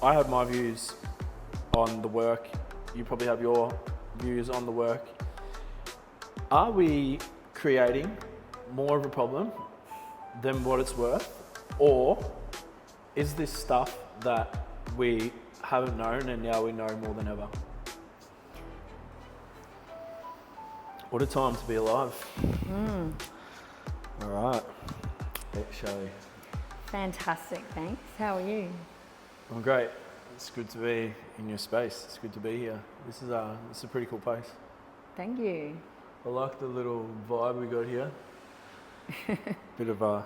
I have my views on the work. You probably have your views on the work. Are we creating more of a problem than what it's worth? Or is this stuff that we haven't known and now we know more than ever? What a time to be alive. All right, shall we? Fantastic, thanks. How are you? I'm great. It's good to be in your space. It's good to be here. This is a pretty cool place. Thank you. I like the little vibe we got here. bit of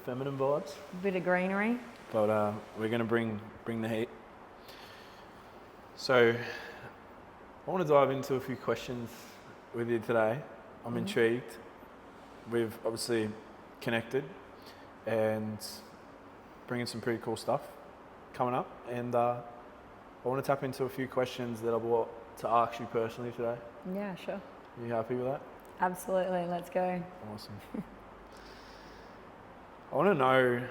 feminine vibes. A bit of greenery. But we're going to bring the heat. So I want to dive into a few questions with you today. I'm intrigued. We've obviously connected and bringing some pretty cool stuff coming up. And I want to tap into a few questions that I brought to ask you personally today. Yeah, sure. Are you happy with that? Absolutely, let's go. Awesome. I want to know,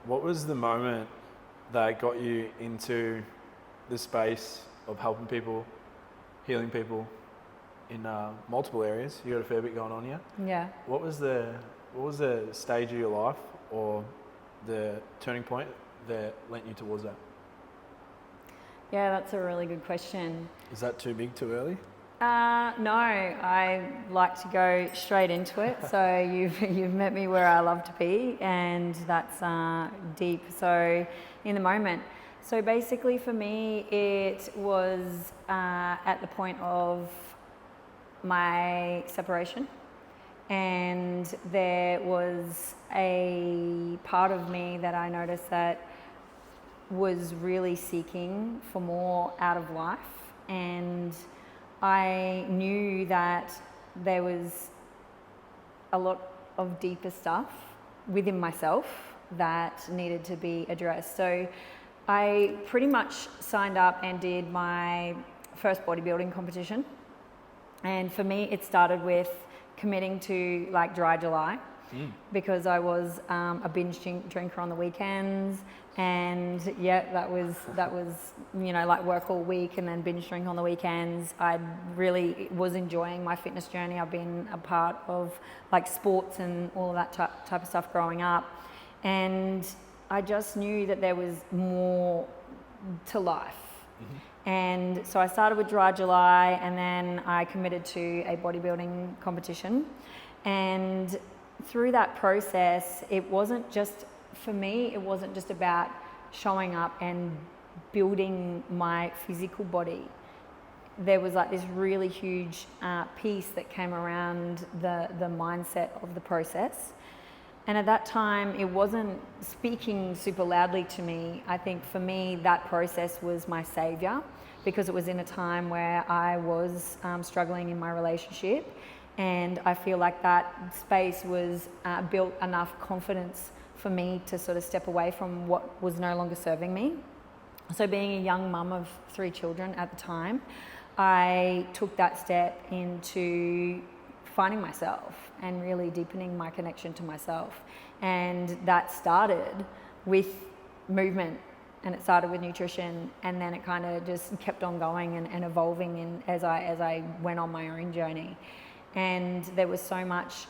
what was the moment that got you into the space of helping people, healing people in multiple areas? You got a fair bit going on here. Yeah. What was the stage of your life or the turning point that lent you towards that? Yeah, that's a really good question. Is that too big, too early? No, I like to go straight into it. So you've met me where I love to be, and that's deep. So in the moment. So basically for me, it was at the point of my separation, and there was a part of me that I noticed that was really seeking for more out of life, and I knew that there was a lot of deeper stuff within myself that needed to be addressed. So I pretty much signed up and did my first bodybuilding competition. And for me, it started with committing to like dry July because I was a binge drinker on the weekends. And yeah, that was like work all week and then binge drink on the weekends. I really was enjoying my fitness journey. I've been a part of like sports and all of that type of stuff growing up, and I just knew that there was more to life. And so I started with dry July, and then I committed to a bodybuilding competition. And through that process, it wasn't just about showing up and building my physical body. There was like this really huge piece that came around the mindset of the process. And at that time, it wasn't speaking super loudly to me. I think for me, that process was my savior, because it was in a time where I was struggling in my relationship. And I feel like that space was built enough confidence for me to sort of step away from what was no longer serving me. So being a young mum of 3 children at the time, I took that step into finding myself and really deepening my connection to myself. And that started with movement, and it started with nutrition, and then it kind of just kept on going and evolving as I went on my own journey. And there was so much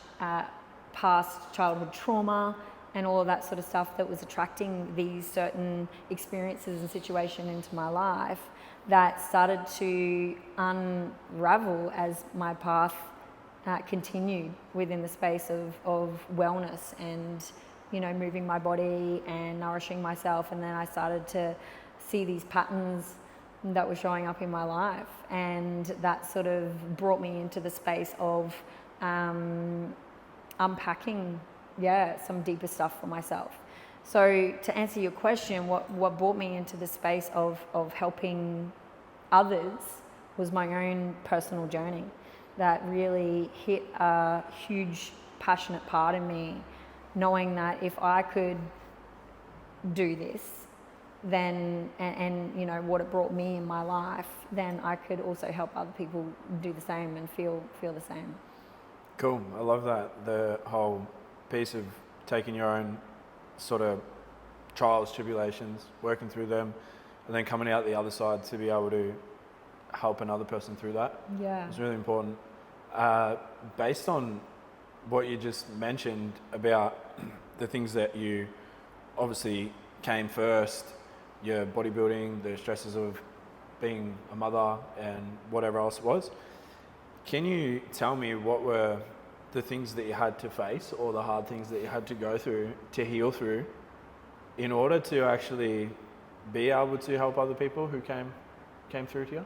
past childhood trauma and all of that sort of stuff that was attracting these certain experiences and situations into my life that started to unravel as my path continued within the space of wellness and, moving my body and nourishing myself. And then I started to see these patterns that were showing up in my life, and that sort of brought me into the space of unpacking some deeper stuff for myself. So to answer your question, what brought me into the space of helping others was my own personal journey that really hit a huge passionate part in me, knowing that if I could do this, then and what it brought me in my life, then I could also help other people do the same and feel the same. Cool. I love that. The whole piece of taking your own sort of trials, tribulations, working through them, and then coming out the other side to be able to help another person through that. Yeah. It's really important. Based on what you just mentioned about the things that you obviously came first, your bodybuilding, the stresses of being a mother and whatever else it was, can you tell me what were the things that you had to face or the hard things that you had to go through to heal through in order to actually be able to help other people who came through to you?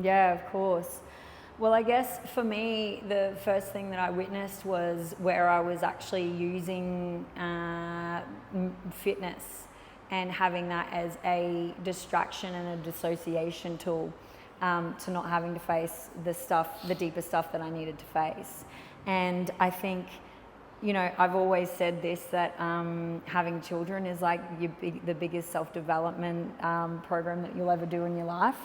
Yeah, of course. Well, I guess for me, the first thing that I witnessed was where I was actually using fitness and having that as a distraction and a dissociation tool to not having to face the deeper stuff that I needed to face. And I think, you know, I've always said this, that having children is like the biggest self-development program that you'll ever do in your life.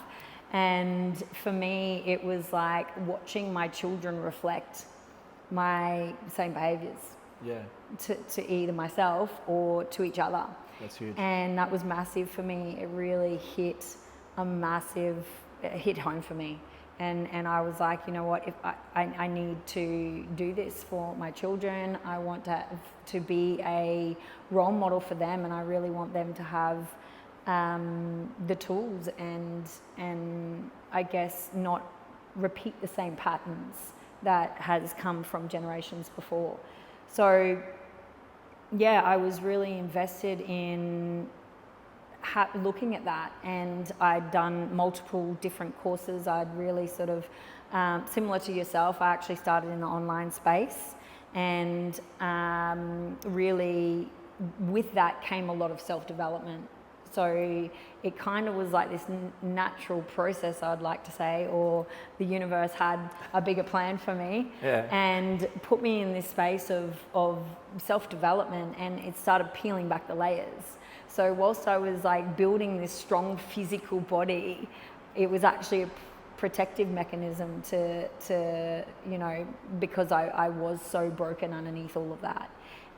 And for me, it was like watching my children reflect my same behaviors. Yeah. To either myself or to each other. That's huge. And that was massive for me. It really hit home for me. And I was like, you know what, if I need to do this for my children. I want to be a role model for them, and I really want them to have the tools and I guess not repeat the same patterns that has come from generations before. So yeah, I was really invested in looking at that, and I'd done multiple different courses. I'd really sort of, similar to yourself, I actually started in the online space, and really with that came a lot of self-development. So it kind of was like this natural process, I'd like to say, or the universe had a bigger plan for me, and put me in this space of self-development, and it started peeling back the layers. So whilst I was like building this strong physical body, it was actually a protective mechanism to you know, because I was so broken underneath all of that.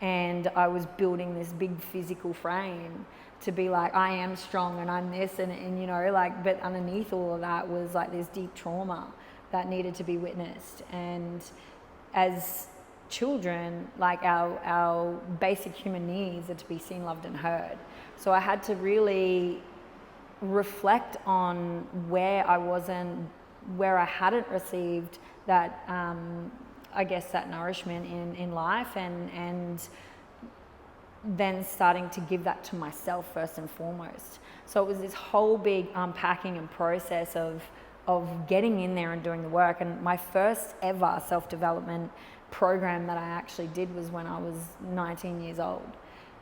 And I was building this big physical frame to be like, I am strong and I'm this and you know, like, but underneath all of that was like this deep trauma that needed to be witnessed. And as children, like our basic human needs are to be seen, loved and heard. So I had to really reflect on where I hadn't received that, I guess, that nourishment in life, and then starting to give that to myself first and foremost. So it was this whole big unpacking and process of getting in there and doing the work. And my first ever self-development program that I actually did was when I was 19 years old.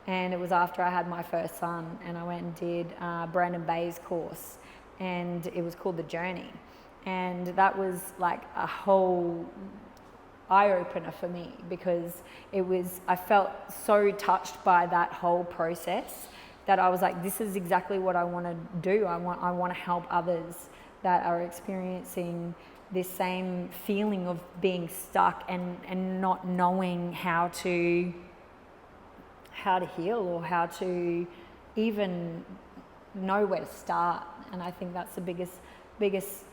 And it was after I had my first son, and I went and did Brandon's course, and it was called The Journey. And that was like a whole eye-opener for me, because I felt so touched by that whole process that I was like, this is exactly what I want to do. I want to help others that are experiencing this same feeling of being stuck and not knowing how to heal or how to even know where to start. And I think that's the biggest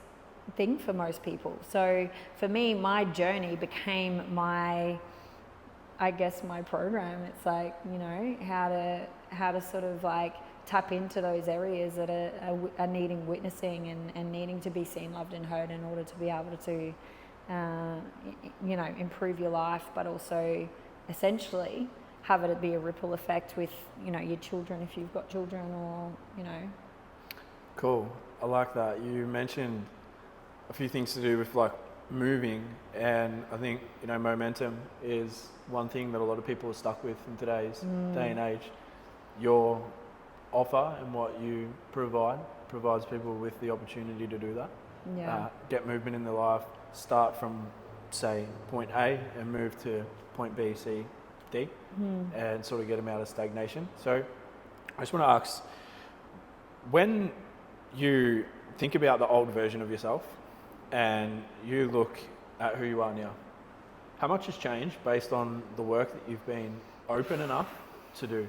thing for most people. So for me, my journey became my program. It's like, you know, how to sort of like tap into those areas that are needing witnessing and needing to be seen, loved and heard in order to be able to you know, improve your life, but also essentially have it be a ripple effect with, you know, your children, if you've got children, or, you know. Cool. I like that. You mentioned a few things to do with like moving, and I think, you know, momentum is one thing that a lot of people are stuck with in today's day and age. Your offer and what you provides people with the opportunity to do that. Yeah. Get movement in their life, start from, say, point A and move to point B, C, D, and sort of get them out of stagnation. So I just want to ask, when you think about the old version of yourself and you look at who you are now, how much has changed based on the work that you've been open enough to do?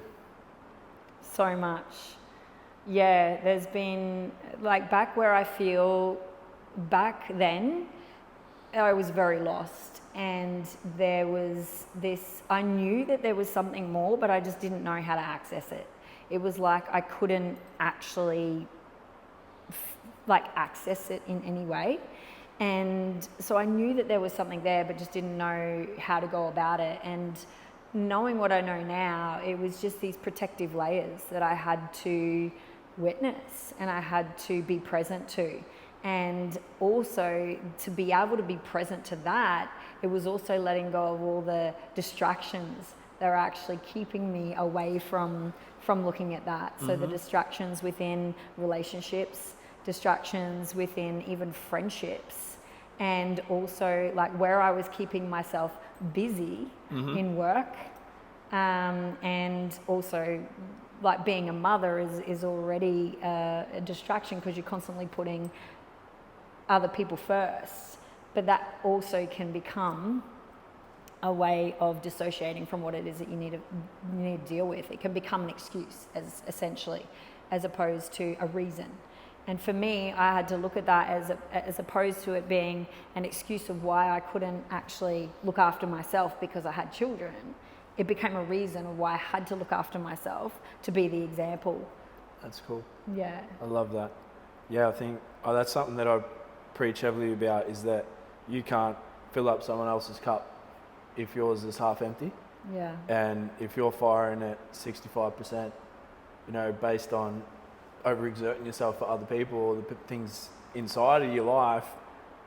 so much. Yeah, there's been, like, back where I feel, back then, I was very lost, and there was this, I knew that there was something more, but I just didn't know how to access it. It was like I couldn't actually access it in any way. And so I knew that there was something there, but just didn't know how to go about it. And knowing what I know now, it was just these protective layers that I had to witness and I had to be present to. And also to be able to be present to that, it was also letting go of all the distractions that are actually keeping me away from looking at that. So the distractions within relationships, distractions within even friendships, and also like where I was keeping myself busy in work, and also like being a mother is already a distraction because you're constantly putting other people first, but that also can become a way of dissociating from what it is that you need to deal with. It can become an excuse, as opposed to a reason. And for me, I had to look at that as opposed to it being an excuse of why I couldn't actually look after myself because I had children. It became a reason of why I had to look after myself to be the example. That's cool. Yeah. I love that. Yeah, I think that's something that I preach heavily about, is that you can't fill up someone else's cup if yours is half empty. Yeah. And if you're firing at 65%, based on overexerting yourself for other people or the things inside of your life,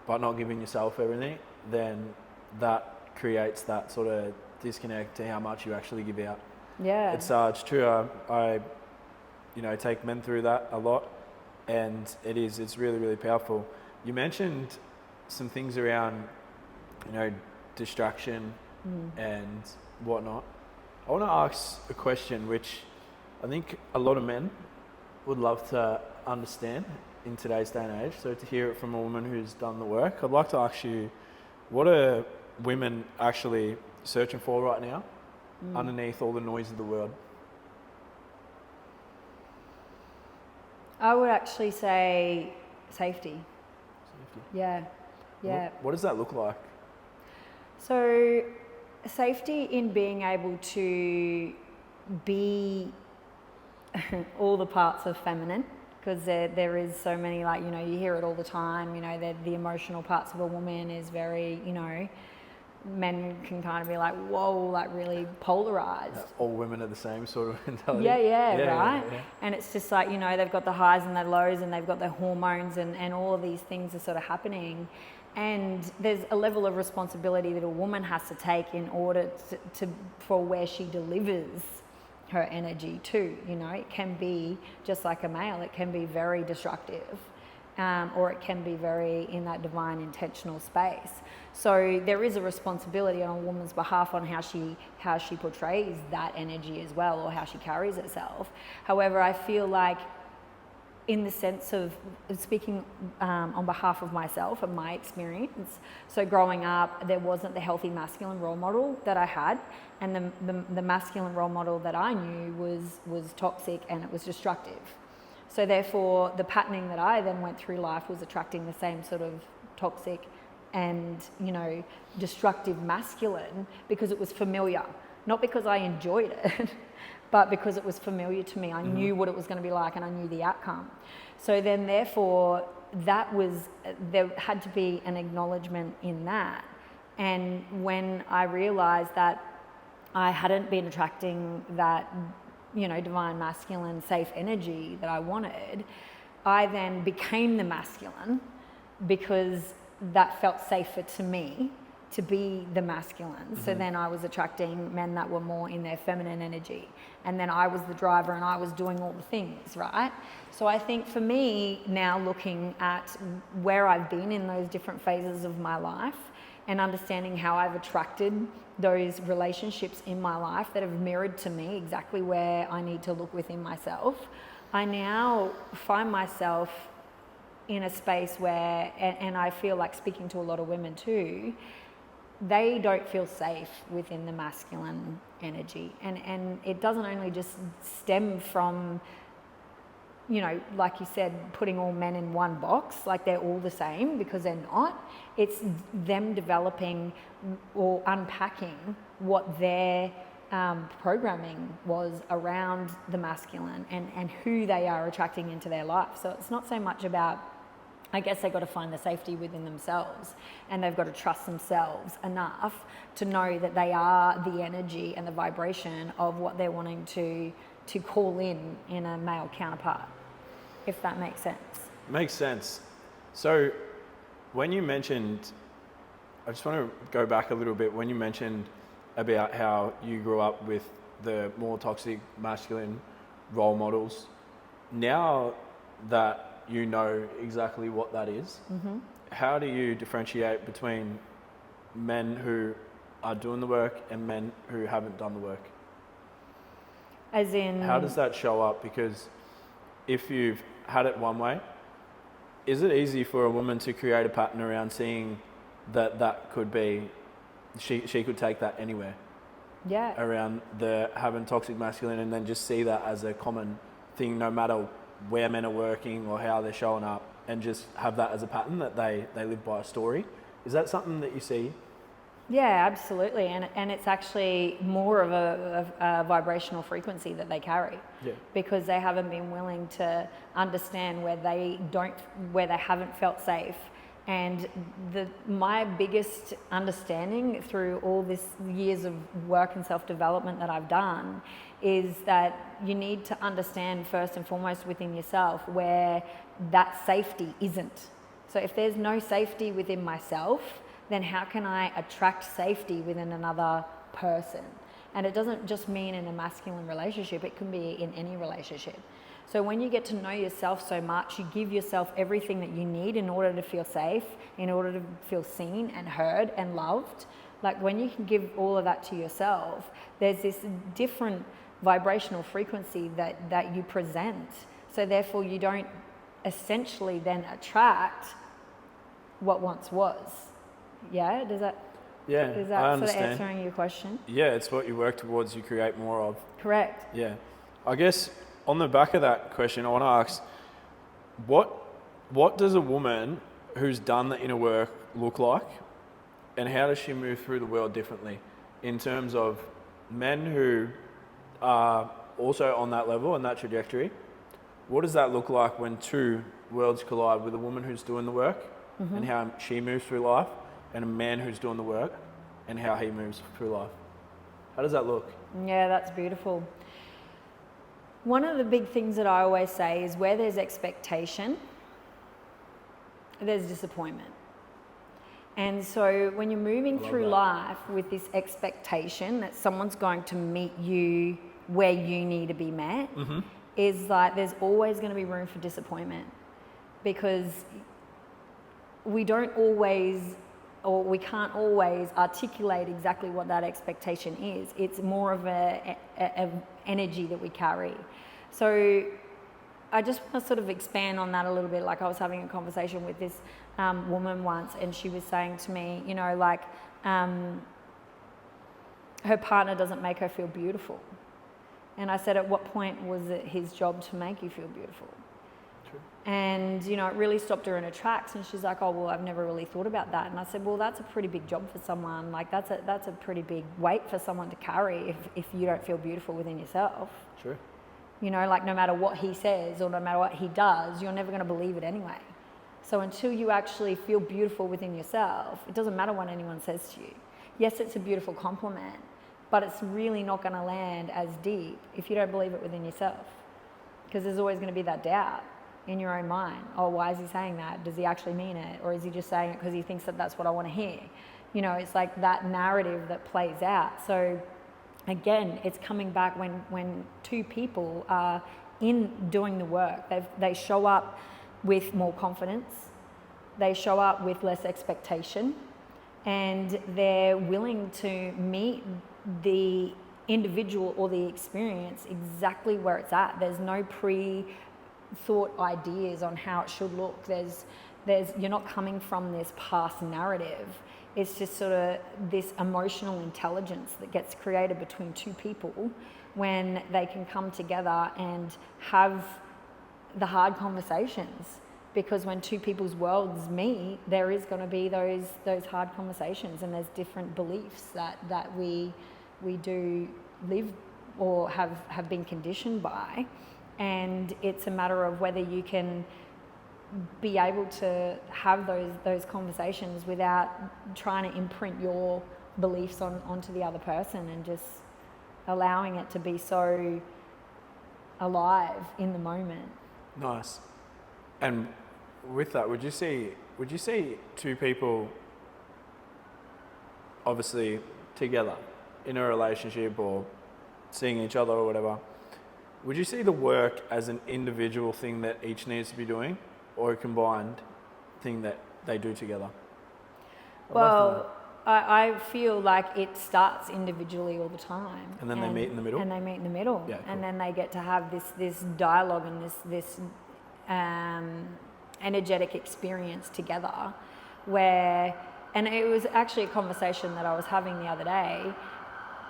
but not giving yourself everything, then that creates that sort of disconnect to how much you actually give out. Yeah. It's true. I take men through that a lot, and it's really, really powerful. You mentioned some things around, distraction and whatnot. I want to ask a question which I think a lot of men would love to understand in today's day and age. So to hear it from a woman who's done the work, I'd like to ask you, what are women actually searching for right now underneath all the noise of the world? I would actually say safety. Yeah. What does that look like? So safety in being able to be all the parts of feminine, because there is so many, like, you hear it all the time, the emotional parts of a woman is very, men can kind of be like, whoa, like really polarized. All women are the same sort of mentality. Yeah, right. Yeah. And it's just like, they've got the highs and the lows, and they've got their hormones, and all of these things are sort of happening. And there's a level of responsibility that a woman has to take in order for where she delivers her energy too. It can be just like a male, it can be very destructive, or it can be very in that divine intentional space. So there is a responsibility on a woman's behalf on how she portrays that energy as well, or how she carries herself. However, I feel like, in the sense of speaking on behalf of myself and my experience, so growing up, there wasn't the healthy masculine role model that I had, and the masculine role model that I knew was toxic and it was destructive. So therefore, the patterning that I then went through life was attracting the same sort of toxic and destructive masculine, because it was familiar, not because I enjoyed it, but because it was familiar to me. I knew what it was going to be like, and I knew the outcome. So then therefore, there had to be an acknowledgement in that. And when I realized that I hadn't been attracting that, divine masculine safe energy that I wanted, I then became the masculine, because that felt safer to me to be the masculine. So then I was attracting men that were more in their feminine energy, and then I was the driver and I was doing all the things, right? So I think for me now, looking at where I've been in those different phases of my life and understanding how I've attracted those relationships in my life that have mirrored to me exactly where I need to look within myself, I now find myself in a space where, and I feel like speaking to a lot of women too, they don't feel safe within the masculine energy. And it doesn't only just stem from, you know, like you said, putting all men in one box, like they're all the same, because they're not. It's them developing or unpacking what their programming was around the masculine and who they are attracting into their life. So it's not so much about, I guess they've got to find the safety within themselves, and they've got to trust themselves enough to know that they are the energy and the vibration of what they're wanting to call in a male counterpart, if that makes sense. Makes sense. So when you mentioned, I just want to go back a little bit, when you mentioned about how you grew up with the more toxic masculine role models, now that you know exactly what that is, how do you differentiate between men who are doing the work and men who haven't done the work? As in... How does that show up? Because if you've had it one way, is it easy for a woman to create a pattern around seeing that could be, she could take that anywhere? Yeah. Around the having toxic masculine, and then just see that as a common thing no matter where men are working or how they're showing up, and just have that as a pattern that they live by a story. Is that something that you see? Yeah, absolutely. And it's actually more of a vibrational frequency that they carry. Yeah. Because they haven't been willing to understand where they haven't felt safe. And my biggest understanding through all this years of work and self-development that I've done is that you need to understand first and foremost within yourself where that safety isn't. So if there's no safety within myself, then how can I attract safety within another person? And it doesn't just mean in a masculine relationship, it can be in any relationship. So when you get to know yourself so much, you give yourself everything that you need in order to feel safe, in order to feel seen and heard and loved. Like when you can give all of that to yourself, there's this different vibrational frequency that you present. So therefore you don't essentially then attract what once was. Yeah, does that? Yeah, Is that I sort understand. of answering your question? Yeah, it's what you work towards, you create more of. Correct. Yeah. I guess on the back of that question, I want to ask, what does a woman who's done the inner work look like, and how does she move through the world differently in terms of men who are also on that level and that trajectory? What does that look like when two worlds collide, with a woman who's doing the work and how she moves through life, and a man who's doing the work and how he moves through life? How does that look? Yeah, that's beautiful. One of the big things that I always say is where there's expectation, there's disappointment. And so when you're moving through life with this expectation that someone's going to meet you where you need to be met, is like there's always going to be room for disappointment, because we don't always, or we can't always articulate exactly what that expectation is. It's more of a energy that we carry. So I just want to sort of expand on that a little bit. Like I was having a conversation with this woman once, and she was saying to me, you know, like her partner doesn't make her feel beautiful. And I said, at what point was it his job to make you feel beautiful? True. And, you know, it really stopped her in her tracks. And she's like, oh, well, I've never really thought about that. And I said, well, that's a pretty big job for someone. Like, that's a pretty big weight for someone to carry if you don't feel beautiful within yourself. Sure. You know, like no matter what he says or no matter what he does, you're never going to believe it anyway. So until you actually feel beautiful within yourself, it doesn't matter what anyone says to you. Yes, it's a beautiful compliment, but it's really not going to land as deep if you don't believe it within yourself. Because there's always going to be that doubt in your own mind. Oh, why is he saying that? Does he actually mean it? Or is he just saying it because he thinks that that's what I want to hear? You know, it's like that narrative that plays out. So again, it's coming back when two people are in doing the work. They show up with more confidence. They show up with less expectation. And they're willing to meet the individual or the experience exactly where it's at. There's no pre-thought ideas on how it should look. You're not coming from this past narrative. It's just sort of this emotional intelligence that gets created between two people when they can come together and have the hard conversations. Because when two people's worlds meet, there is going to be those hard conversations, and there's different beliefs that we do live or have been conditioned by, and it's a matter of whether you can be able to have those conversations without trying to imprint your beliefs onto the other person, and just allowing it to be so alive in the moment. Nice. And with that, would you see two people obviously together in a relationship or seeing each other or whatever, would you see the work as an individual thing that each needs to be doing, or a combined thing that they do together? Well, I feel like it starts individually all the time. And then they meet in the middle? And they meet in the middle. Yeah, cool. And then they get to have this dialogue and this energetic experience together where, and it was actually a conversation that I was having the other day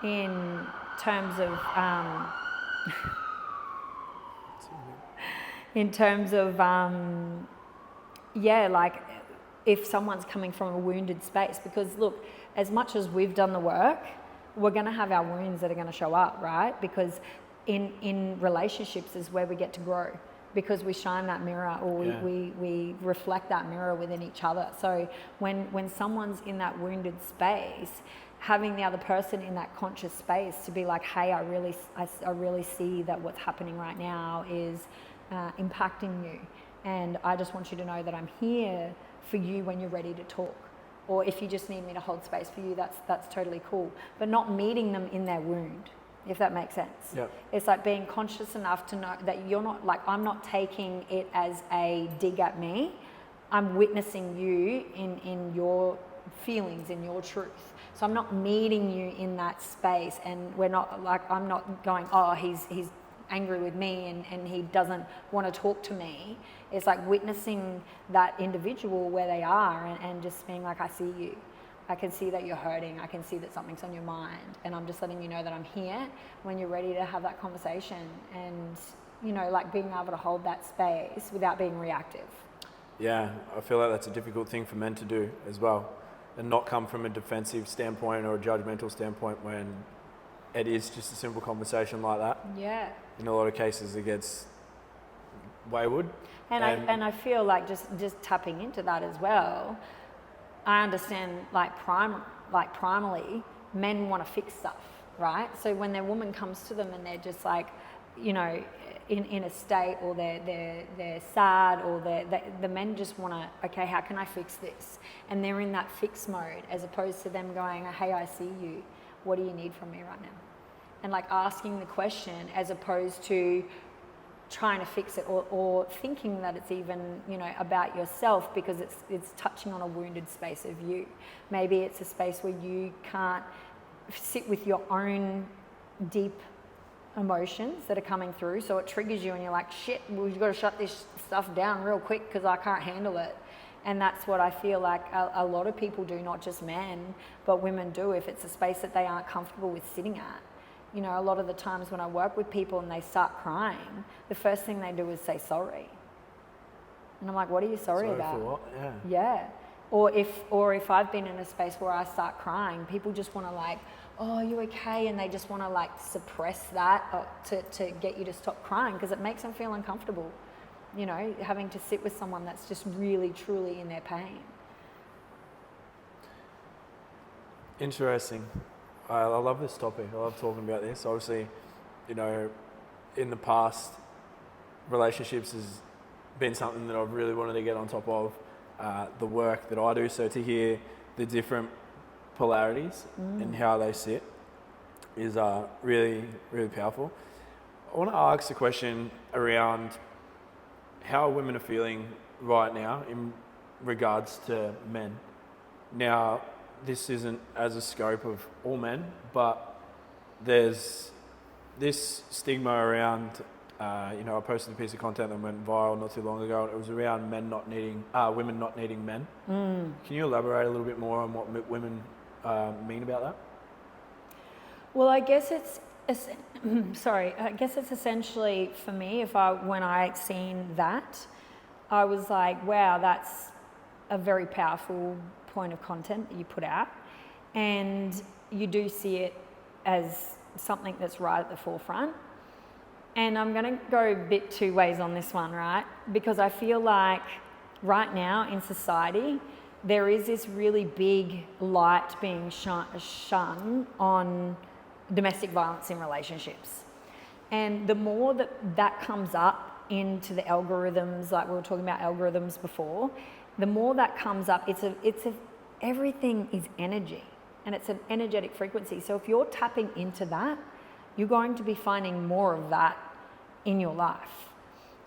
in terms of, like if someone's coming from a wounded space, because look, as much as we've done the work, we're going to have our wounds that are going to show up, right? Because in relationships is where we get to grow, because we shine that mirror, or we reflect that mirror within each other. So when someone's in that wounded space, having the other person in that conscious space to be like, hey, I really see that what's happening right now is impacting you, and I just want you to know that I'm here for you when you're ready to talk, or if you just need me to hold space for you, that's totally cool. But not meeting them in their wound, if that makes sense. Yep. It's like being conscious enough to know that you're not, like, I'm not taking it as a dig at me. I'm witnessing you in your feelings, in your truth. So I'm not meeting you in that space, and we're not like, I'm not going, oh, he's angry with me and he doesn't want to talk to me. It's like witnessing that individual where they are, and just being like, I see you. I can see that you're hurting. I can see that something's on your mind, and I'm just letting you know that I'm here when you're ready to have that conversation, and, you know, like being able to hold that space without being reactive. Yeah, I feel like that's a difficult thing for men to do as well, and not come from a defensive standpoint or a judgmental standpoint when it is just a simple conversation like that. Yeah. In a lot of cases it gets wayward. And I feel like just tapping into that as well, I understand like primally men want to fix stuff, right? So when their woman comes to them and they're just like, you know, in a state, or they're sad, or the men just want to, okay, how can I fix this? And they're in that fix mode, as opposed to them going, hey, I see you. What do you need from me right now? And like asking the question, as opposed to trying to fix it, or thinking that it's even, you know, about yourself, because it's touching on a wounded space of you. Maybe it's a space where you can't sit with your own deep emotions that are coming through, so it triggers you and you're like, shit, we've got to shut this stuff down real quick because I can't handle it. And that's what I feel like a lot of people do, not just men, but women do, if it's a space that they aren't comfortable with sitting at. You know, a lot of the times when I work with people and they start crying, the first thing they do is say sorry. And I'm like, what are you sorry about? For what? Yeah. Yeah. Or if I've been in a space where I start crying, people just want to like, oh, are you okay? And they just want to like suppress that to get you to stop crying, because it makes them feel uncomfortable, you know, having to sit with someone that's just really, truly in their pain. Interesting. I love this topic. I love talking about this. Obviously, you know, in the past, relationships has been something that I've really wanted to get on top of, the work that I do. So to hear the different polarities and how they sit is really, really powerful. I want to ask a question around how women are feeling right now in regards to men. Now, this isn't as a scope of all men, but there's this stigma around I posted a piece of content that went viral not too long ago. And it was around women not needing men. Can you elaborate a little bit more on what women mean about that? Well, I guess I guess it's essentially for me, when I seen that, I was like, wow, that's a very powerful point of content that you put out. And you do see it as something that's right at the forefront. And I'm going to go a bit two ways on this one, right? Because I feel like right now in society, there is this really big light being shone on domestic violence in relationships. And the more that comes up into the algorithms, like we were talking about algorithms before, the more that comes up, everything is energy, and it's an energetic frequency. So if you're tapping into that, you're going to be finding more of that in your life.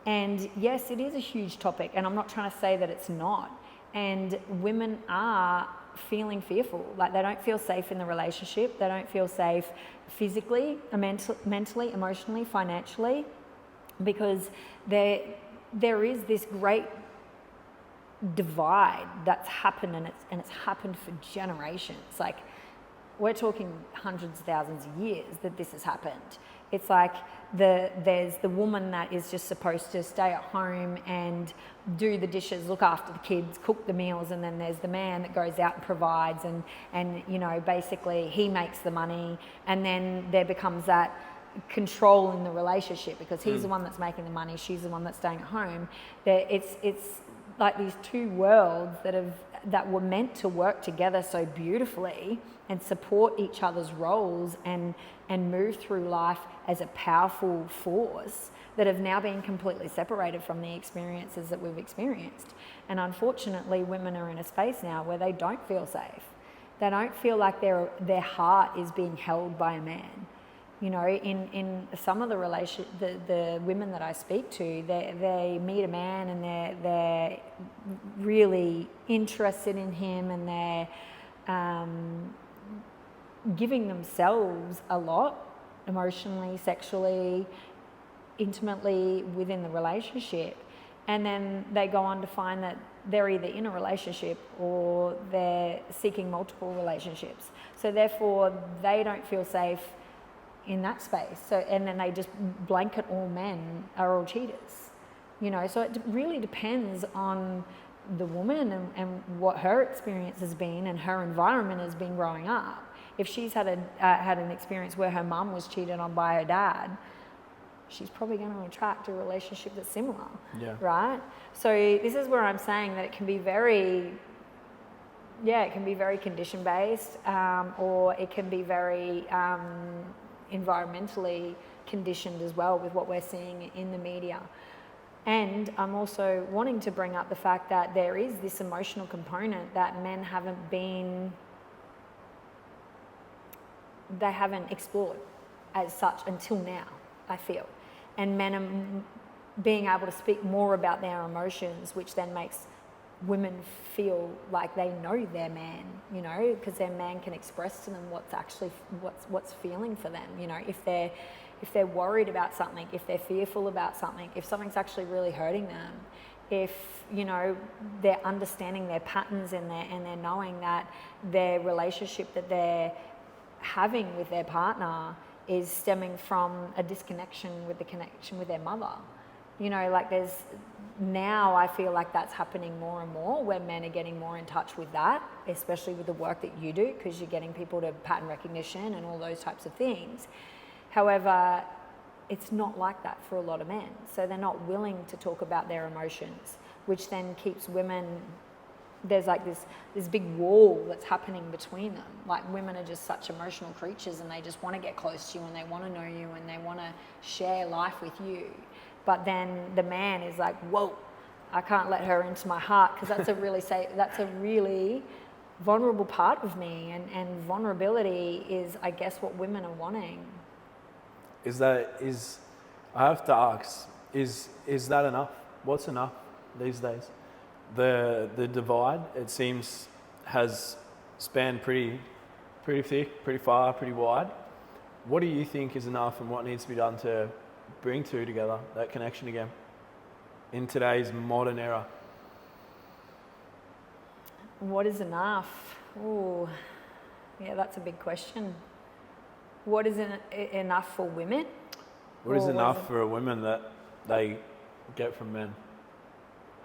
And yes, it is a huge topic, and I'm not trying to say that it's not. And women are feeling fearful, like they don't feel safe in the relationship, they don't feel safe physically, mentally, emotionally, financially, because there is this great divide that's happened, and it's happened for generations. Like, we're talking hundreds of thousands of years that this has happened. It's like there's the woman that is just supposed to stay at home and do the dishes, look after the kids, cook the meals, and then there's the man that goes out and provides, and basically he makes the money, and then there becomes that control in the relationship because he's the one that's making the money, she's the one that's staying at home. It's like these two worlds that were meant to work together so beautifully and support each other's roles and move through life as a powerful force that have now been completely separated from the experiences that we've experienced. And unfortunately, women are in a space now where they don't feel safe. They don't feel like their heart is being held by a man. In some of the women that I speak to, they meet a man and they're really interested in him, and they're giving themselves a lot, emotionally, sexually, intimately within the relationship. And then they go on to find that they're either in a relationship or they're seeking multiple relationships. So therefore, they don't feel safe in that space. And then they just blanket all men are all cheaters. So it really depends on the woman and what her experience has been and her environment has been growing up. If she's had an experience where her mum was cheated on by her dad, she's probably going to attract a relationship that's similar, right? So this is where I'm saying that it can be very condition based, or it can be very environmentally conditioned as well with what we're seeing in the media. And I'm also wanting to bring up the fact that there is this emotional component that men haven't explored as such until now, I feel. And men are being able to speak more about their emotions, which then makes women feel like they know their man, because their man can express to them what's feeling for them, if they're worried about something, if they're fearful about something, if something's actually really hurting them, if they're understanding their patterns and they're knowing that their relationship that they're having with their partner is stemming from a disconnection with the connection with their mother. Now I feel like that's happening more and more, where men are getting more in touch with that, especially with the work that you do, because you're getting people to pattern recognition and all those types of things. However, it's not like that for a lot of men. So they're not willing to talk about their emotions, which then keeps women, there's like this big wall that's happening between them. Like, women are just such emotional creatures, and they just want to get close to you, and they want to know you, and they want to share life with you. But then the man is like, whoa, I can't let her into my heart, because that's a really vulnerable part of me, and vulnerability is, I guess, what women are wanting. I have to ask, is that enough? What's enough these days? The divide, it seems, has spanned pretty thick, pretty far, pretty wide. What do you think is enough, and what needs to be done to bring two together, that connection again, in today's modern era? What is enough? Oh, yeah, that's a big question. What is enough for women? What is Or enough for a woman that they get from men?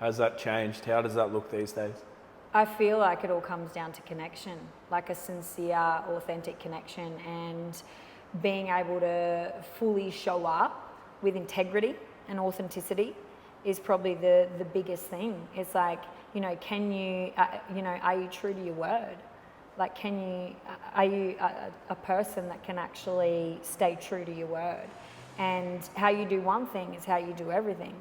Has that changed? How does that look these days? I feel like it all comes down to connection, like a sincere, authentic connection, and being able to fully show up with integrity and authenticity is probably the biggest thing. It's like, you know, can you, are you true to your word? Like, are you a person that can actually stay true to your word? And how you do one thing is how you do everything.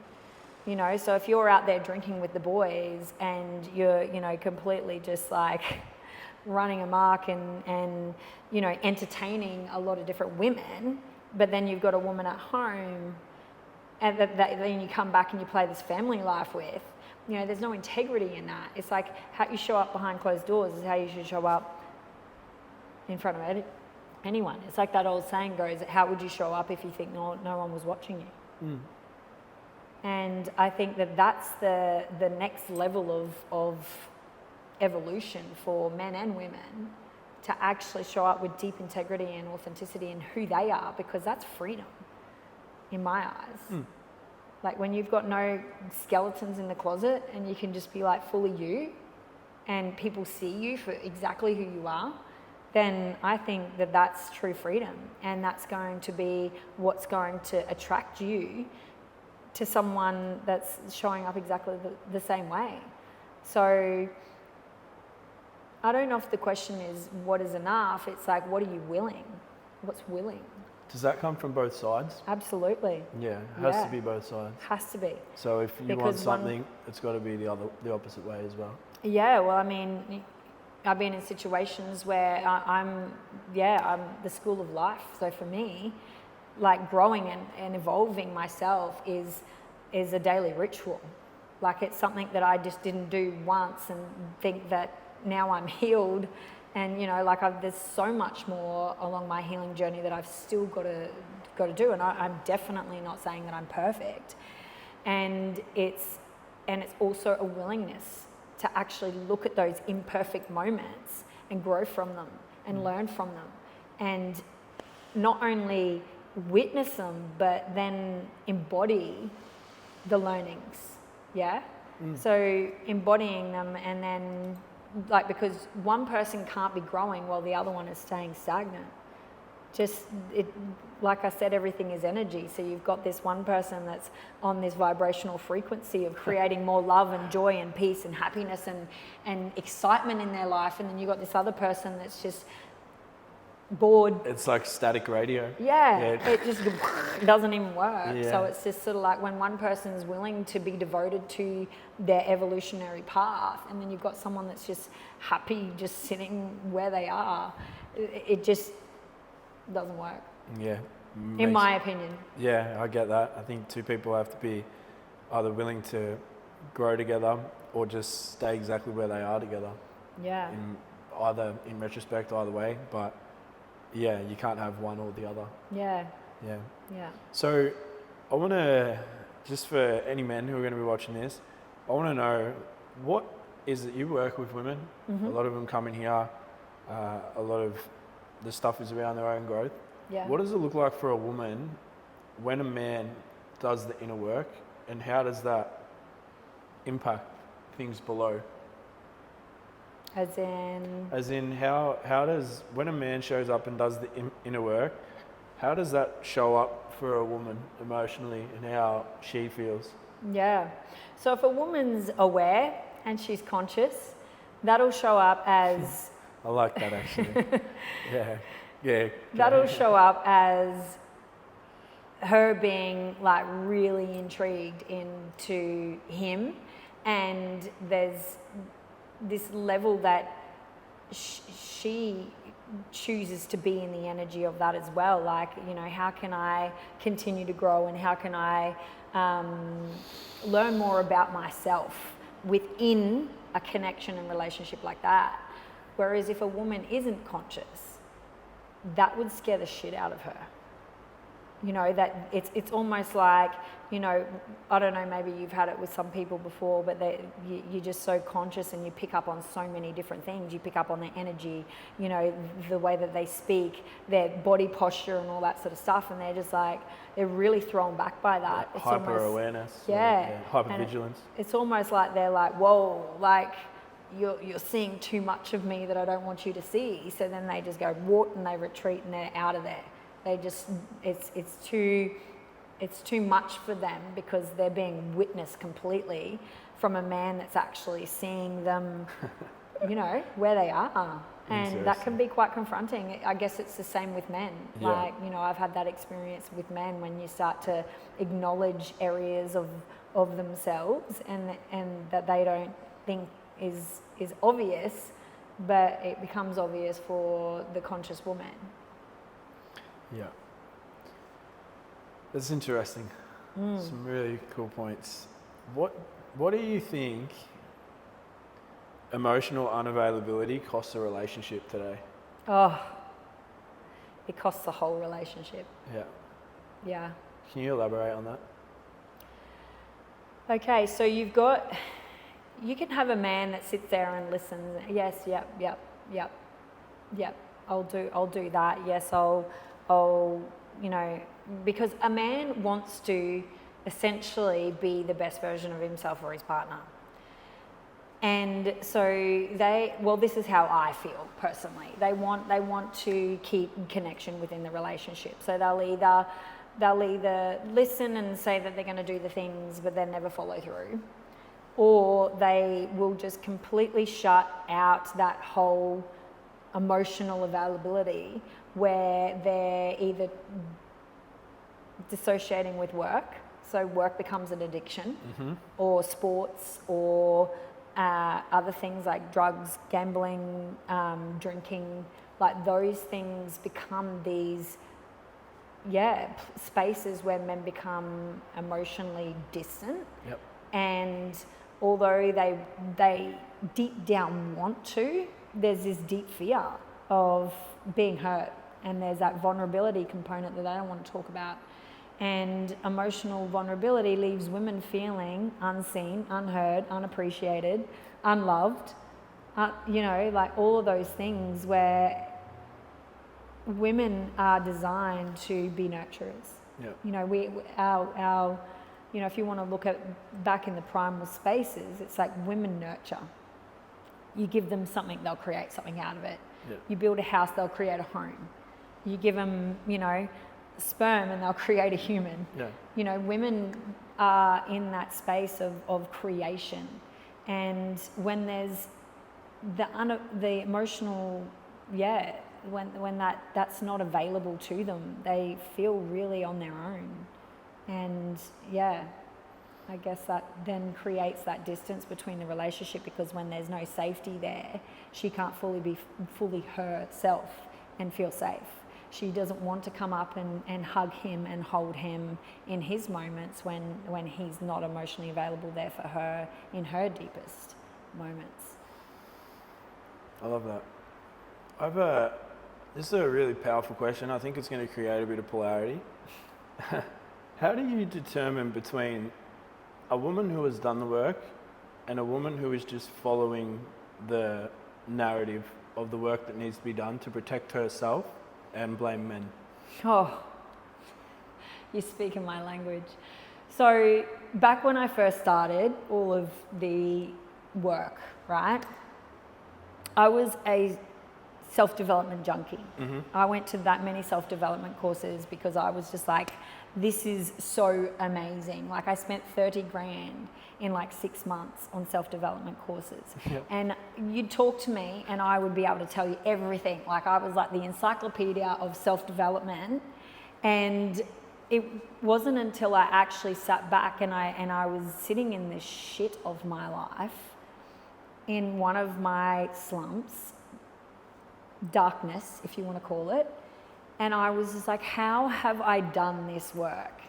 You know, so if you're out there drinking with the boys and you're, you know, completely just like running amok and you know, entertaining a lot of different women, but then you've got a woman at home and then you come back and you play this family life with, you know, there's no integrity in that. It's like how you show up behind closed doors is how you should show up in front of anyone. It's like that old saying goes, how would you show up if you think no one was watching you? Mm. And I think that's the next level of evolution for men and women, to actually show up with deep integrity and authenticity in who they are, because that's freedom in my eyes. Mm. Like when you've got no skeletons in the closet and you can just be like fully you and people see you for exactly who you are, then I think that's true freedom, and that's going to be what's going to attract you to someone that's showing up exactly the same way. So I don't know if the question is what is enough. It's like, what are you willing? What's willing? Does that come from both sides? Absolutely. Yeah, it has to be both sides. Has to be. So if you want something, it's got to be the opposite way as well. Yeah, well, I mean, I've been in situations where I'm the school of life. So for me, like growing and evolving myself is a daily ritual. Like it's something that I just didn't do once and think that now I'm healed. And you know, like there's so much more along my healing journey that I've still got to do. And I'm definitely not saying that I'm perfect. And it's also a willingness to actually look at those imperfect moments and grow from them and learn from them, and not only witness them, but then embody the learnings. Yeah. So embodying them, and then like, because one person can't be growing while the other one is staying stagnant. Like I said, everything is energy. So you've got this one person that's on this vibrational frequency of creating more love and joy and peace and happiness and excitement in their life, and then you've got this other person that's just bored. It's like static radio. Yeah. It just doesn't even work. Yeah. So it's just sort of like when one person is willing to be devoted to their evolutionary path, and then you've got someone that's just happy just sitting where they are, it just doesn't work. Yeah. In my opinion. Yeah, I get that. I think two people have to be either willing to grow together or just stay exactly where they are together. Yeah. In retrospect, either way, but yeah, you can't have one or the other. Yeah. Yeah. Yeah. So I want to, just for any men who are going to be watching this, I want to know, what is it you work with women? Mm-hmm. A lot of them come in here, a lot of the stuff is around their own growth. Yeah. What does it look like for a woman when a man does the inner work, and how does that impact things below? As in how does, when a man shows up and does the inner work, how does that show up for a woman emotionally and how she feels? Yeah. So if a woman's aware and she's conscious, that'll show up as... I like that actually. Yeah. That'll show up as her being like really intrigued into him, and there's this level that she chooses to be in the energy of that as well. Like, you know, how can I continue to grow, and how can I learn more about myself within a connection and relationship like that? Whereas if a woman isn't conscious, that would scare the shit out of her. You know, that it's almost like, you know, I don't know, maybe you've had it with some people before, but you're just so conscious and you pick up on so many different things. You pick up on their energy, you know, the way that they speak, their body posture and all that sort of stuff. And they're just like, they're really thrown back by that. It's hyper-awareness. Hyper-vigilance. It's almost like they're like, whoa, like you're seeing too much of me that I don't want you to see. So then they just go, whoop, and they retreat and they're out of there. They just, it's too much for them because they're being witnessed completely from a man that's actually seeing them, you know, where they are. And that can be quite confronting. I guess it's the same with men. Yeah. Like, you know, I've had that experience with men when you start to acknowledge areas of themselves and that they don't think is obvious, but it becomes obvious for the conscious woman. Yeah. That's interesting. Some really cool points. What do you think emotional unavailability costs a relationship today? Oh, it costs the whole relationship. Yeah. Yeah. Can you elaborate on that? Okay, so you can have a man that sits there and listens. Yes, yep. I'll do that. Yes, I'll, you know, because a man wants to essentially be the best version of himself or his partner. And so this is how I feel personally. They want to keep connection within the relationship. So they'll either listen and say that they're going to do the things, but then never follow through. Or they will just completely shut out that whole emotional availability where they're either dissociating with work, so work becomes an addiction, or sports, or other things like drugs, gambling, drinking, like those things become these, spaces where men become emotionally distant. Yep. And although they deep down want to, there's this deep fear of being hurt, and there's that vulnerability component that they don't want to talk about. And emotional vulnerability leaves women feeling unseen, unheard, unappreciated, unloved, you know, like all of those things where women are designed to be nurturers. Yeah. You know, our you know, if you want to look at back in the primal spaces, it's like women nurture. You give them something, they'll create something out of it. Yeah. You build a house, they'll create a home. You give them, you know, sperm and they'll create a human. Yeah. You know, women are in that space of creation. And when there's the emotional, when that's not available to them, they feel really on their own. And I guess that then creates that distance between the relationship, because when there's no safety there, she can't fully be fully herself and feel safe. She doesn't want to come up and hug him and hold him in his moments when he's not emotionally available there for her in her deepest moments. I love that. This is a really powerful question. I think it's going to create a bit of polarity. How do you determine between a woman who has done the work and a woman who is just following the narrative of the work that needs to be done to protect herself and blame men? Oh, you're speaking my language. So back when I first started all of the work, right, I was a self-development junkie. Mm-hmm. I went to that many self-development courses because I was just like, this is so amazing. Like, I spent 30 grand in like 6 months on self-development courses. Yep. And you'd talk to me and I would be able to tell you everything. Like, I was like the encyclopedia of self-development. And it wasn't until I actually sat back and I was sitting in this shit of my life, in one of my slumps, darkness, if you want to call it. And I was just like, how have I done this work?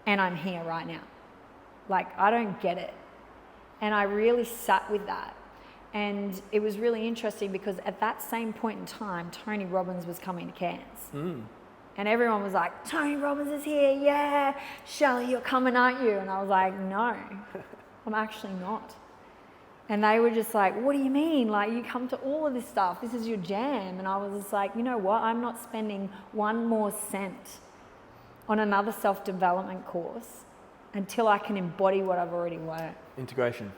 And I'm here right now. Like, I don't get it. And I really sat with that. And it was really interesting because at that same point in time, Tony Robbins was coming to Cairns. And everyone was like, Tony Robbins is here, yeah. Shelley, you're coming, aren't you? And I was like, no, I'm actually not. And they were just like, what do you mean? Like, you come to all of this stuff. This is your jam. And I was just like, you know what? I'm not spending one more cent on another self-development course until I can embody what I've already learned. Integration.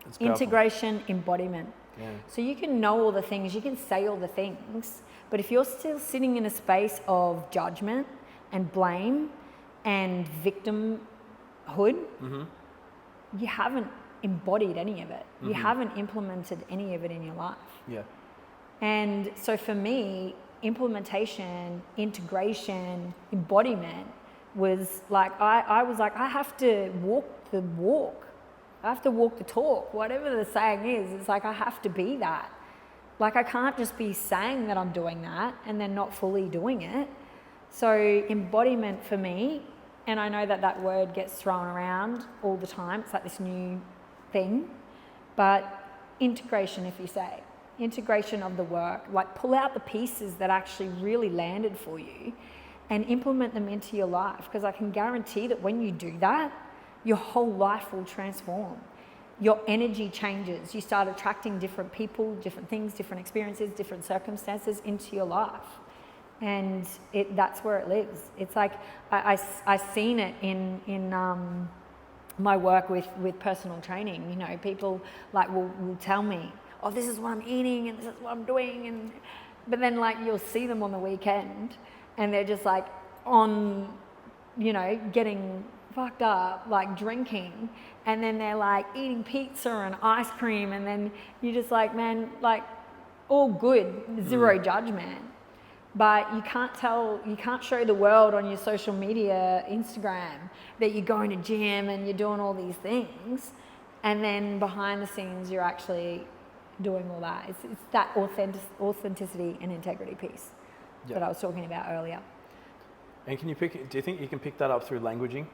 It's powerful. Integration, embodiment. Yeah. So you can know all the things, you can say all the things, but if you're still sitting in a space of judgment and blame and victimhood, you haven't embodied any of it. You haven't implemented any of it in your life. Yeah. And so for me, implementation, integration, embodiment was like, I was like, I have to walk the walk. I have to walk the talk, whatever the saying is. It's like I have to be that. Like I can't just be saying that I'm doing that and then not fully doing it. So embodiment for me, and I know that that word gets thrown around all the time. It's like this new thing, but integration, if you say, integration of the work, like pull out the pieces that actually really landed for you and implement them into your life. Because I can guarantee that when you do that, your whole life will transform. Your energy changes. You start attracting different people, different things, different experiences, different circumstances into your life. And that's where it lives. It's like, I've seen it in my work with personal training. You know, people like will tell me, oh, this is what I'm eating and this is what I'm doing. But then like you'll see them on the weekend and they're just like on, you know, getting fucked up, like drinking, and then they're like eating pizza and ice cream, and then you're just like, man, like all good, zero judgment. But you can't show the world on your social media, Instagram, that you're going to gym and you're doing all these things, and then behind the scenes you're actually doing all that. It's that authenticity and integrity piece that I was talking about earlier. And do you think you can pick that up through languaging?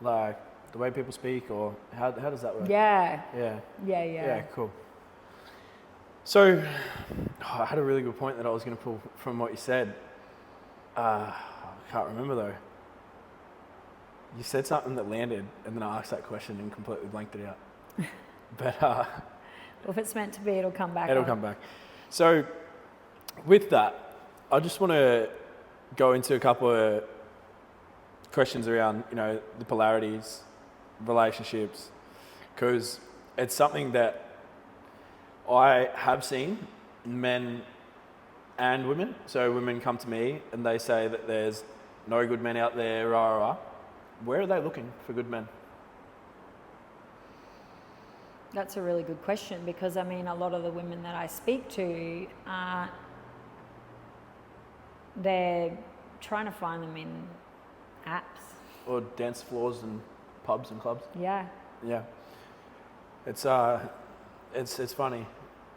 Like the way people speak, or how does that work? Yeah. Yeah. Yeah, yeah. Yeah, cool. So, I had a really good point that I was going to pull from what you said. I can't remember though. You said something that landed, and then I asked that question and completely blanked it out. But well, if it's meant to be, it'll come back. It'll come back. So, with that, I just want to go into a couple of questions around, you know, the polarities, relationships, because it's something that I have seen men and women. So women come to me and they say that there's no good men out there, rah, rah. Where are they looking for good men? That's a really good question, because I mean, a lot of the women that I speak to, they're trying to find them in apps. Or dance floors and pubs and clubs? Yeah. Yeah. It's funny.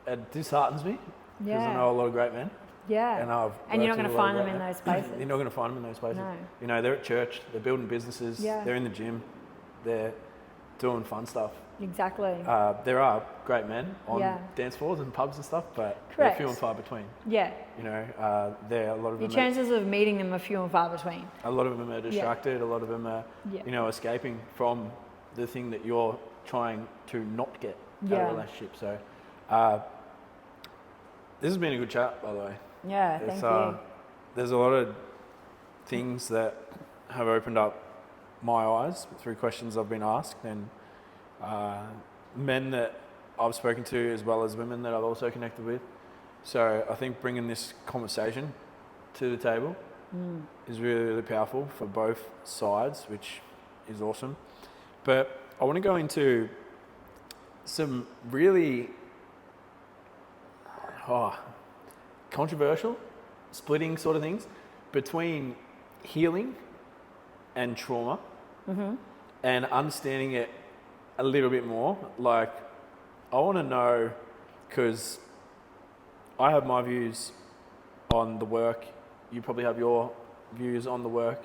It disheartens me because I know a lot of great men. Yeah. And you're not going to find them in those places. You're not going to find them in those places. No. You know, they're at church, they're building businesses, Yeah. they're in the gym, they're doing fun stuff. Exactly. There are great men on dance floors and pubs and stuff, but they're few and far between. Yeah. You know, there are a lot of Your them. chances of meeting them are few and far between. A lot of them are distracted. A lot of them are, Yeah. you know, escaping from the thing that you're trying to not get out of a relationship. So, this has been a good chat, by the way. Yeah, thank you. There's a lot of things that have opened up my eyes through questions I've been asked, and men that I've spoken to, as well as women that I've also connected with. So I think bringing this conversation to the table is really, really powerful for both sides, which is awesome. But I want to go into some really controversial, splitting sort of things between healing and trauma, and understanding it a little bit more. Like, I want to know, because I have my views on the work, you probably have your views on the work.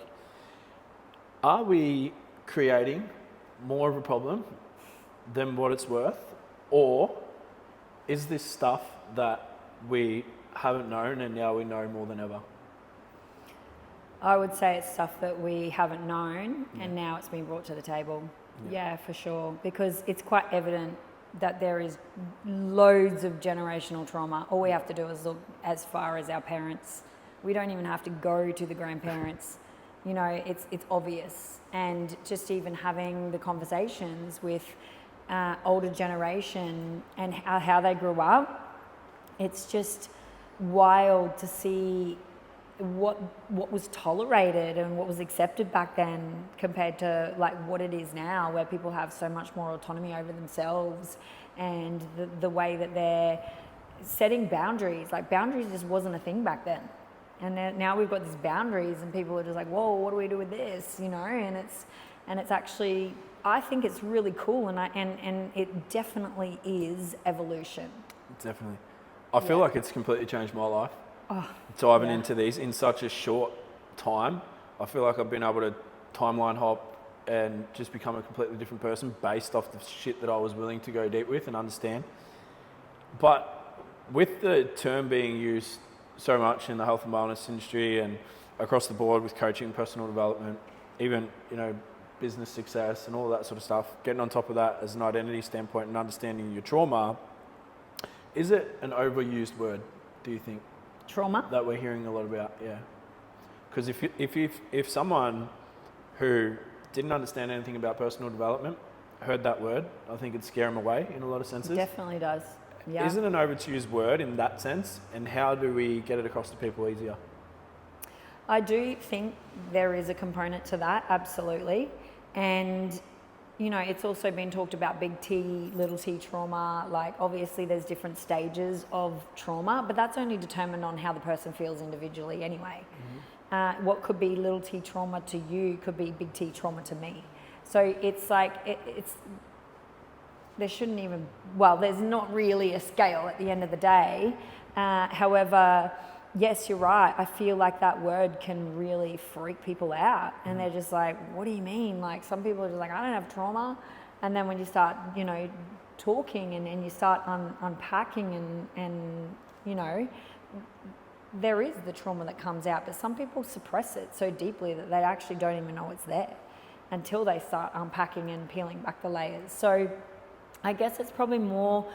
Are we creating more of a problem than what it's worth? Or is this stuff that we haven't known and now we know more than ever? I would say it's stuff that we haven't known and now it's been brought to the table. Yeah, for sure. Because it's quite evident that there is loads of generational trauma. All we have to do is look as far as our parents. We don't even have to go to the grandparents. You know, it's obvious. And just even having the conversations with older generation and how they grew up, it's just wild to see what was tolerated and what was accepted back then compared to like what it is now, where people have so much more autonomy over themselves and the way that they're setting boundaries. Like boundaries just wasn't a thing back then. And then, now we've got these boundaries and people are just like, whoa, what do we do with this? You know, and it's actually, I think it's really cool and it definitely is evolution. Definitely. I feel like it's completely changed my life. Diving into these in such a short time. I feel like I've been able to timeline hop and just become a completely different person based off the shit that I was willing to go deep with and understand. But with the term being used so much in the health and wellness industry and across the board with coaching, personal development, even, you know, business success and all that sort of stuff, getting on top of that as an identity standpoint and understanding your trauma, is it an overused word, do you think? Trauma? That we're hearing a lot about, yeah. Because if someone who didn't understand anything about personal development heard that word, I think it'd scare them away in a lot of senses. Definitely does. Yeah. Is it an overused word in that sense? And how do we get it across to people easier? I do think there is a component to that, absolutely. And, you know, it's also been talked about big T, little t trauma. Like, obviously, there's different stages of trauma, but that's only determined on how the person feels individually anyway. Mm-hmm. What could be little t trauma to you could be big T trauma to me. So it's like, there shouldn't even, well, there's not really a scale at the end of the day. However, yes, you're right. I feel like that word can really freak people out. And they're just like, what do you mean? Like, some people are just like, I don't have trauma. And then when you start, you know, talking and you start unpacking and, you know, there is the trauma that comes out. But some people suppress it so deeply that they actually don't even know it's there until they start unpacking and peeling back the layers. So I guess it's probably more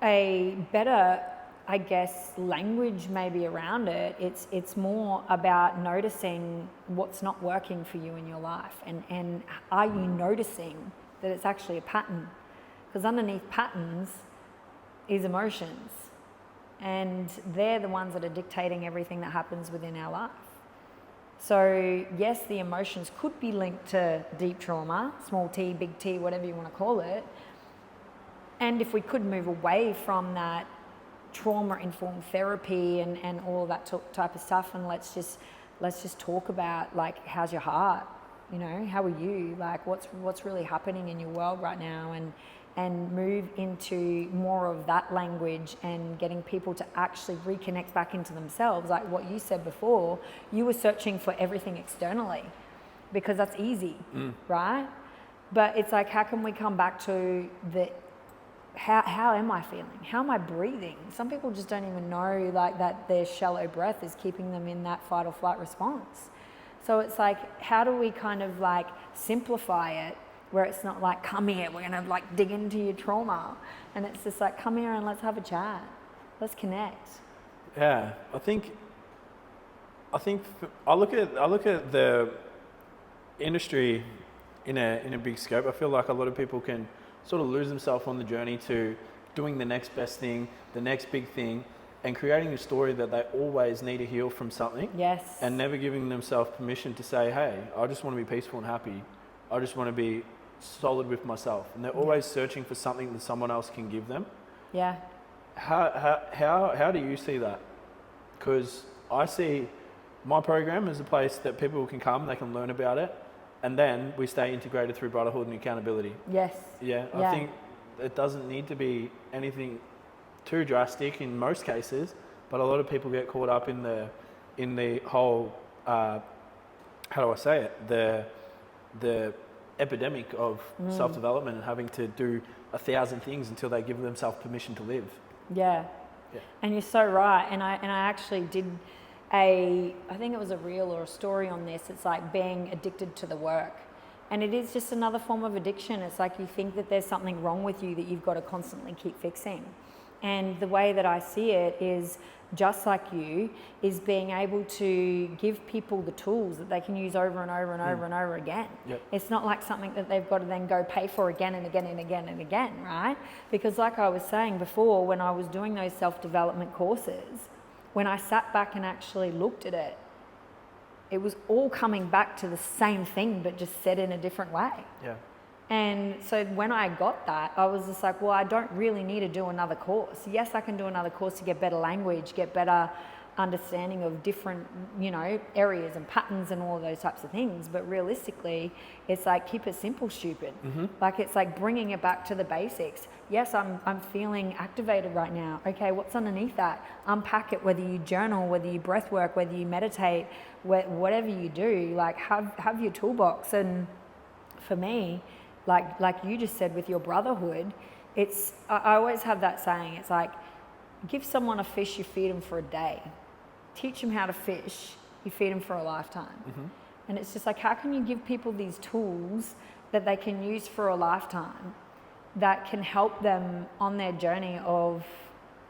a better, I guess, language maybe around it. It's more about noticing what's not working for you in your life, and are you noticing that it's actually a pattern? Because underneath patterns is emotions, and they're the ones that are dictating everything that happens within our life. So yes, the emotions could be linked to deep trauma, small t, big T, whatever you want to call it. And if we could move away from that trauma-informed therapy and all of that type of stuff, and let's just talk about, like, how's your heart? You know, how are you? Like, what's really happening in your world right now? And move into more of that language and getting people to actually reconnect back into themselves. Like what you said before, you were searching for everything externally because that's easy, right? But it's like, how can we come back to the, how am I feeling? How am I breathing? Some people just don't even know, like, that their shallow breath is keeping them in that fight or flight response. So it's like, how do we kind of like simplify it, where it's not like, come here, we're gonna like dig into your trauma, and it's just like, come here and let's have a chat, let's connect. Yeah, I think I look at the industry in a big scope. I feel like a lot of people can sort of lose themselves on the journey to doing the next best thing, the next big thing, and creating a story that they always need to heal from something. Yes. And never giving themselves permission to say, hey, I just want to be peaceful and happy. I just want to be solid with myself. And they're always searching for something that someone else can give them. Yeah. How do you see that? Because I see my program as a place that people can come, they can learn about it, and then we stay integrated through brotherhood and accountability. Yes. Yeah, I think it doesn't need to be anything too drastic in most cases, but a lot of people get caught up in the whole, how do I say it, the epidemic of self-development and having to do 1,000 things until they give themselves permission to live. Yeah. And you're so right. And I actually did I think it was a reel or a story on this. It's like being addicted to the work. And it is just another form of addiction. It's like you think that there's something wrong with you that you've got to constantly keep fixing. And the way that I see it is just like you, is being able to give people the tools that they can use over and over and over and over again. Yep. It's not like something that they've got to then go pay for again and again and again and again, right? Because like I was saying before, when I was doing those self-development courses, when I sat back and actually looked at it, it was all coming back to the same thing, but just said in a different way. Yeah. And so when I got that, I was just like, well, I don't really need to do another course. Yes, I can do another course to get better language, get better understanding of different, areas and patterns and all of those types of things. But realistically, it's like, keep it simple, stupid. Like, it's like bringing it back to the basics. Yes, I'm feeling activated right now. Okay, what's underneath that? Unpack it, whether you journal, whether you breath work, whether you meditate, whatever you do, like have your toolbox. And for me, like you just said with your brotherhood, I always have that saying, it's like, give someone a fish, you feed them for a day. Teach them how to fish, you feed them for a lifetime. And it's just like, how can you give people these tools that they can use for a lifetime that can help them on their journey of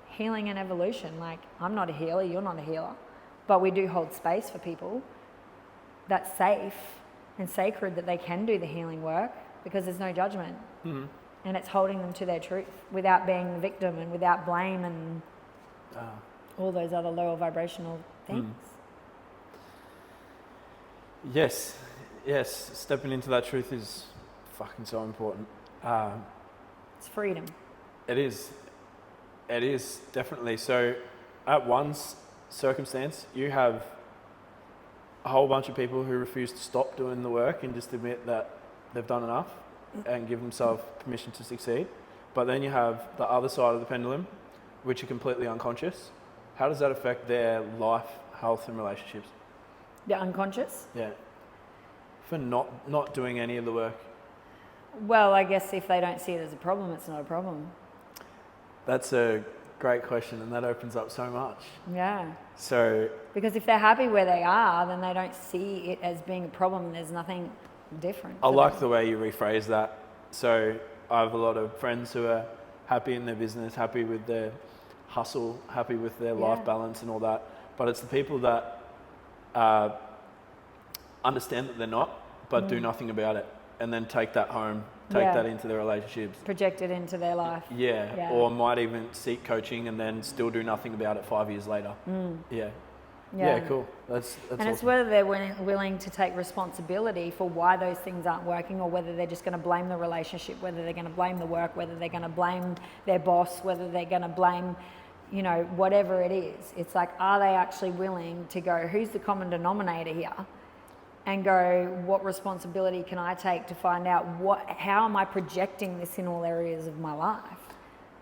healing and evolution? Like, I'm not a healer, you're not a healer, but we do hold space for people that's safe and sacred, that they can do the healing work, because there's no judgment. And it's holding them to their truth without being the victim and without blame and all those other lower vibrational things. Yes, stepping into that truth is fucking so important. It's freedom. It is definitely. So at one circumstance, you have a whole bunch of people who refuse to stop doing the work and just admit that they've done enough and give themselves permission to succeed. But then you have the other side of the pendulum, which are completely unconscious. How does that affect their life, health, and relationships? They're unconscious? Yeah. For not doing any of the work. Well, I guess if they don't see it as a problem, it's not a problem. That's a great question, and that opens up so much. Yeah. So, because if they're happy where they are, then they don't see it as being a problem, and there's nothing different. I like the way you rephrase that. So I have a lot of friends who are happy in their business, happy with their hustle, happy with their life balance and all that. But it's the people that understand that they're not, but do nothing about it, and then take that home, take that into their relationships. Project it into their life. Yeah. Or might even seek coaching and then still do nothing about it 5 years later. Yeah, cool. That's and awesome. it's whether they're willing to take responsibility for why those things aren't working, or whether they're just going to blame the relationship, whether they're going to blame the work, whether they're going to blame their boss, whether they're going to blame, whatever it is. It's like, are they actually willing to go, who's the common denominator here? And go, what responsibility can I take to find out how am I projecting this in all areas of my life?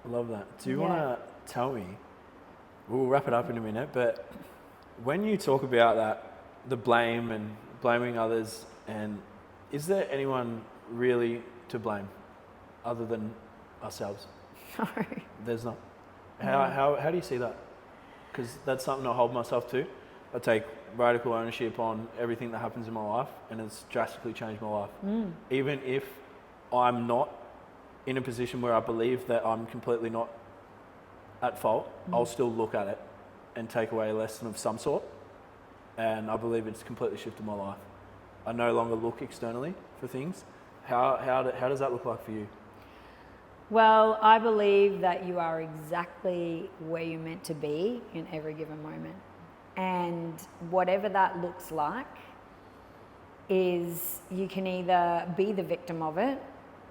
I love that. Do you want to tell me, we'll wrap it up in a minute, but when you talk about that, the blame and blaming others, and is there anyone really to blame other than ourselves? No. There's not. How do you see that? Because that's something I hold myself to. I take radical ownership on everything that happens in my life, and it's drastically changed my life. Even if I'm not in a position where I believe that I'm completely not at fault, I'll still look at it and take away a lesson of some sort, and I believe it's completely shifted my life. I no longer look externally for things. How does that look like for you? Well, I believe that you are exactly where you're meant to be in every given moment. And whatever that looks like is, you can either be the victim of it,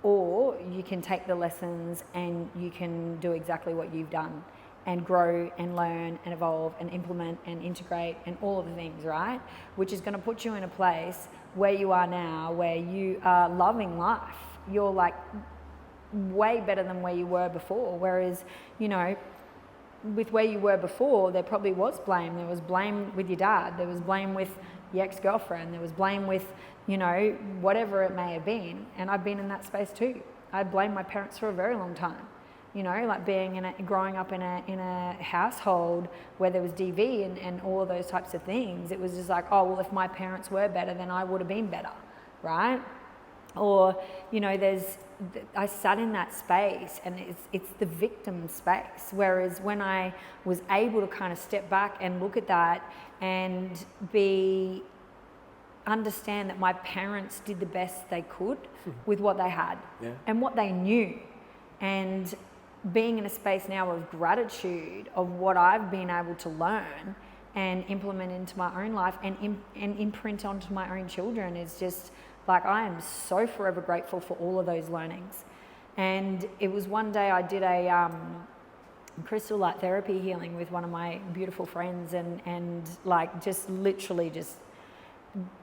or you can take the lessons and you can do exactly what you've done and grow and learn and evolve and implement and integrate and all of the things, right? Which is going to put you in a place where you are now, where you are loving life. You're like way better than where you were before. Whereas, with where you were before, there probably was blame. There was blame with your dad. There was blame with your ex-girlfriend. There was blame with, whatever it may have been. And I've been in that space too. I blamed my parents for a very long time. You know, like growing up in a household where there was DV and all of those types of things. It was just like, oh, well, if my parents were better, then I would have been better, right? Or, you know, I sat in that space, and it's the victim space. Whereas when I was able to kind of step back and look at that and understand that my parents did the best they could with what they had and what they knew, and being in a space now of gratitude of what I've been able to learn and implement into my own life and imprint onto my own children is just like, I am so forever grateful for all of those learnings. And it was one day I did a crystal light therapy healing with one of my beautiful friends, and like just literally just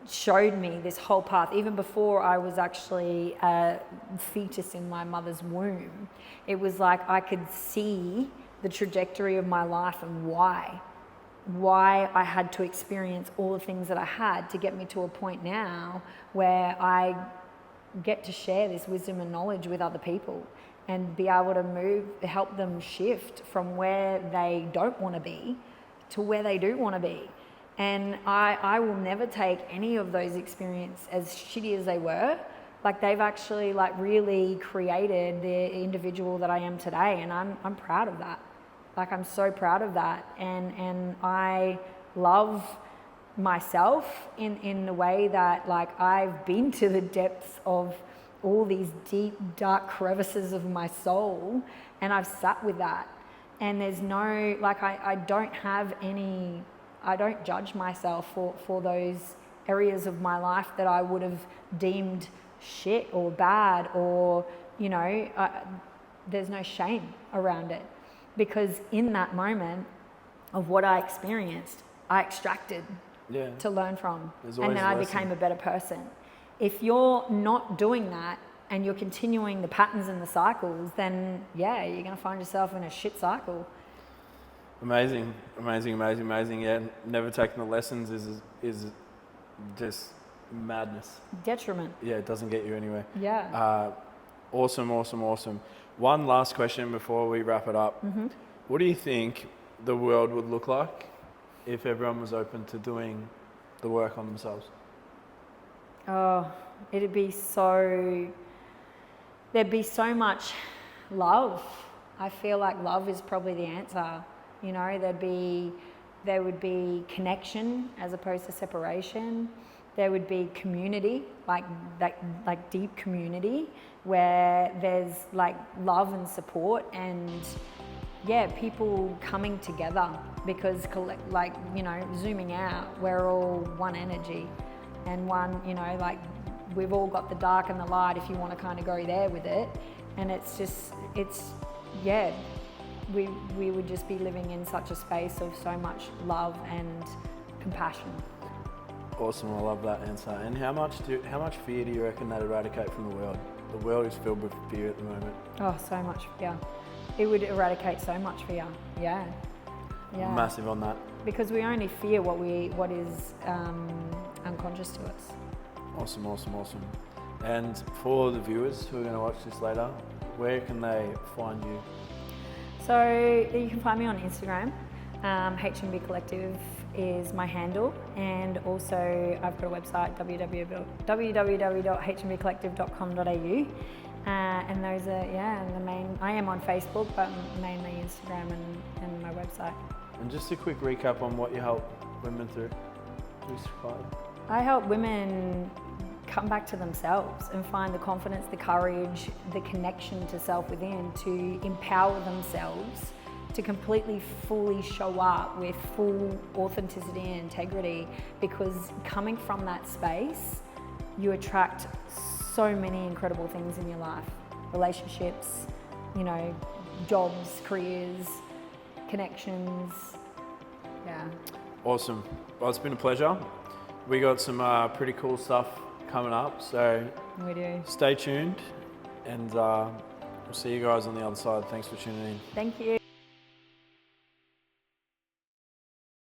showed me this whole path. Even before I was actually a fetus in my mother's womb, it was like I could see the trajectory of my life and why I had to experience all the things that I had to get me to a point now where I get to share this wisdom and knowledge with other people and be able to help them shift from where they don't want to be to where they do want to be. And I will never take any of those experiences, as shitty as they were, like they've actually like really created the individual that I am today. And I'm proud of that. Like, I'm so proud of that. And I love myself in the way that like I've been to the depths of all these deep, dark crevices of my soul, and I've sat with that. And there's no, like, I don't judge myself for those areas of my life that I would have deemed shit or bad, or, you know, there's no shame around it, because in that moment of what I experienced, I extracted to learn from, and then I became a better person. If you're not doing that and you're continuing the patterns and the cycles, then yeah, you're going to find yourself in a shit cycle. Amazing. Yeah, never taking the lessons is just madness. Detriment. Yeah, it doesn't get you anywhere. Yeah. Awesome. One last question before we wrap it up. Mm-hmm. What do you think the world would look like if everyone was open to doing the work on themselves? Oh, there'd be so much love. I feel like love is probably the answer. You know, there would be connection as opposed to separation. There would be community, like deep community, where there's like love and support, and yeah, people coming together, because like, you know, zooming out, we're all one energy and one, you know, like we've all got the dark and the light, if you want to kind of go there with it. And we would just be living in such a space of so much love and compassion. Awesome, I love that answer. And how much fear do you reckon that eradicate from the world? The world is filled with fear at the moment. Oh, so much fear. It would eradicate so much fear. Yeah. Massive on that. Because we only fear what is unconscious to us. Awesome. And for the viewers who are going to watch this later, where can they find you? So you can find me on Instagram. HMB Collective is my handle, and also I've got a website, www.hmbcollective.com.au, and those are the main. I am on Facebook, but mainly Instagram and my website. And just a quick recap on what you help women through. I help women come back to themselves and find the confidence, the courage, the connection to self within, to empower themselves to completely, fully show up with full authenticity and integrity, because coming from that space, you attract so many incredible things in your life. Relationships, you know, jobs, careers, connections, yeah. Awesome. Well, it's been a pleasure. We got some pretty cool stuff coming up, so we do. Stay tuned, and we'll see you guys on the other side. Thanks for tuning in. Thank you.